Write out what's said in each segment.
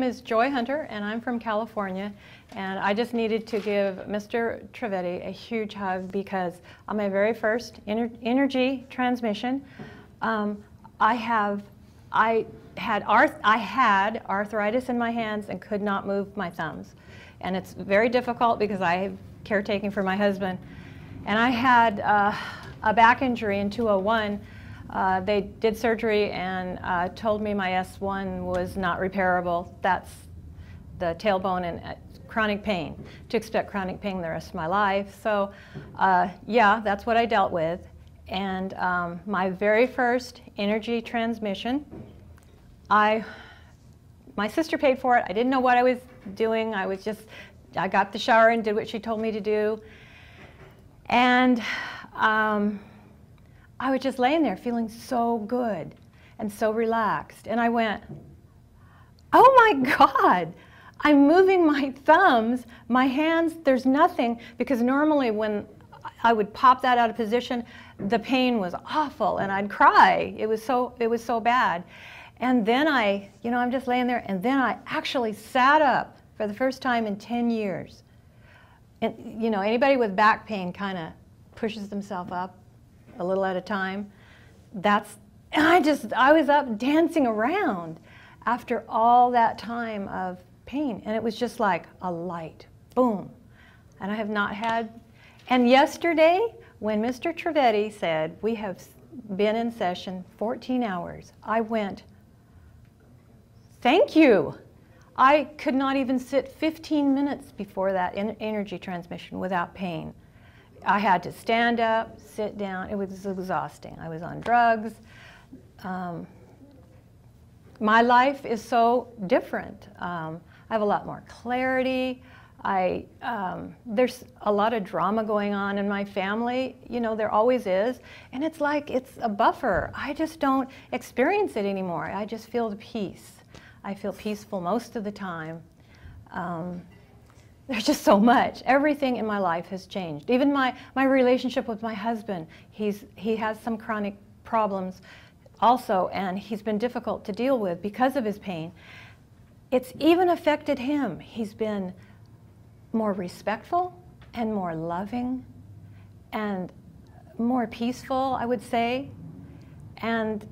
name is Joy Hunter, and I'm from California. And I just needed to give Mr. Trivedi a huge hug because on my very first energy transmission, I had arthritis in my hands and could not move my thumbs. And it's very difficult because I have caretaking for my husband. And I had a back injury in 2001. They did surgery and told me my S1 was not repairable. That's the tailbone and chronic pain. To expect chronic pain the rest of my life. So yeah, that's what I dealt with. And my very first energy transmission, my sister paid for it. I didn't know what I was doing. I got the shower and did what she told me to do. And I was just laying there feeling so good and so relaxed. And I went, oh my God, I'm moving my thumbs, my hands, there's nothing. Because normally when I would pop that out of position, the pain was awful and I'd cry. It was so bad. And then I'm just laying there, and then I actually sat up for the first time in 10 years. And anybody with back pain kind of pushes themselves up a little at a time. I was up dancing around after all that time of pain. And it was just like a light, boom. And I have not had, and yesterday when Mr. Trivedi said, we have been in session 14 hours, I went, thank you. I could not even sit 15 minutes before that energy transmission without pain. I had to stand up, sit down. It was exhausting. I was on drugs. My life is so different. I have a lot more clarity. There's a lot of drama going on in my family. There always is. And it's like it's a buffer. I just don't experience it anymore. I just feel the peace. I feel peaceful most of the time. There's just so much. Everything in my life has changed. Even my relationship with my husband. He has some chronic problems also, and he's been difficult to deal with because of his pain. It's even affected him. He's been more respectful and more loving and more peaceful, I would say. And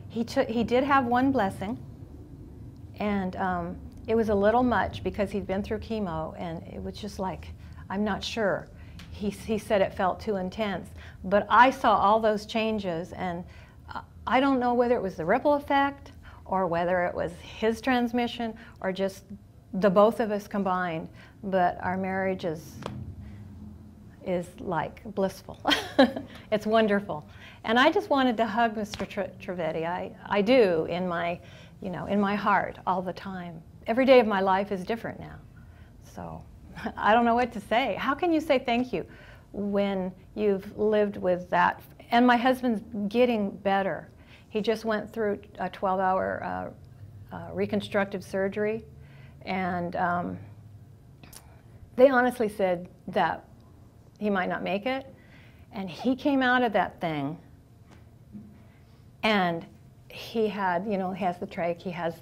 he did have one blessing. And it was a little much because he'd been through chemo, and it was just like, I'm not sure. He said it felt too intense. But I saw all those changes, and I don't know whether it was the ripple effect or whether it was his transmission or just the both of us combined. But our marriage is like blissful. It's wonderful. And I just wanted to hug Mr. Trivedi. I do in my in my heart all the time. Every day of my life is different now. So I don't know what to say. How can you say thank you when you've lived with that? And my husband's getting better. He just went through a 12-hour reconstructive surgery. And they honestly said that he might not make it. And he came out of that thing, and he had, he has the trach, he has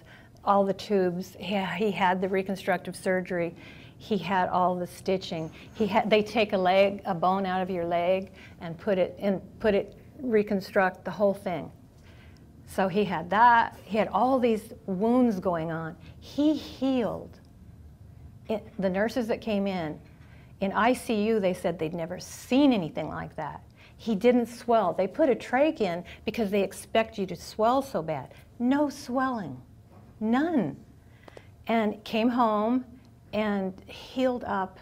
all the tubes, he had the reconstructive surgery, he had all the stitching. They take a bone out of your leg and reconstruct the whole thing. So he had that, he had all these wounds going on. He healed. The nurses that came in ICU, they said they'd never seen anything like that. He didn't swell. They put a trach in because they expect you to swell so bad. No swelling, none. And came home and healed up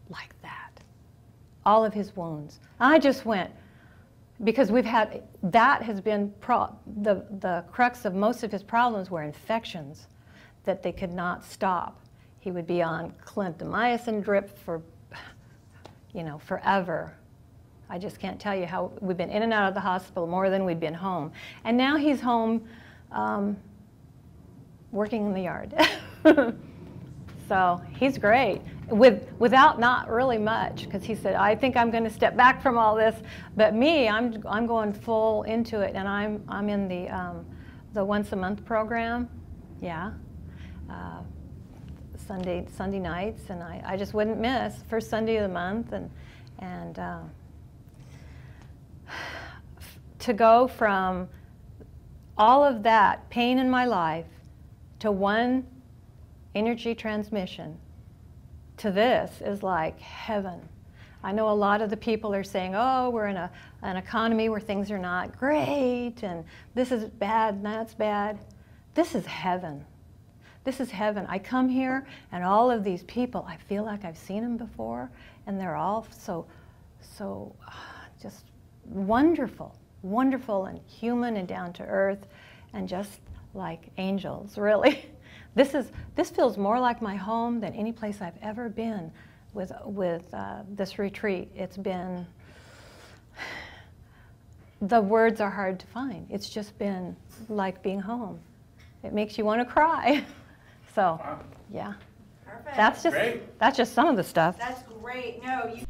like that, all of his wounds. I just went, because that has been the crux of most of his problems were infections that they could not stop. He would be on clindamycin drip for, forever. I just can't tell you how we've been in and out of the hospital more than we'd been home. And now he's home working in the yard. So he's great, without not really much, because he said, I think I'm going to step back from all this, but me, I'm going full into it, and I'm in the once a month program, yeah. Sunday nights, and I just wouldn't miss first Sunday of the month, and to go from all of that pain in my life to one energy transmission to this is like heaven. I know a lot of the people are saying, oh, we're in an economy where things are not great, and this is bad, and that's bad. This is heaven. This is heaven. I come here, and all of these people, I feel like I've seen them before, and they're all so just wonderful, wonderful and human and down to earth, and just like angels, really. This feels more like my home than any place I've ever been with this retreat. It's been, the words are hard to find. It's just been like being home. It makes you want to cry. So, wow. Yeah. Perfect. That's just some of the stuff. That's great. No, you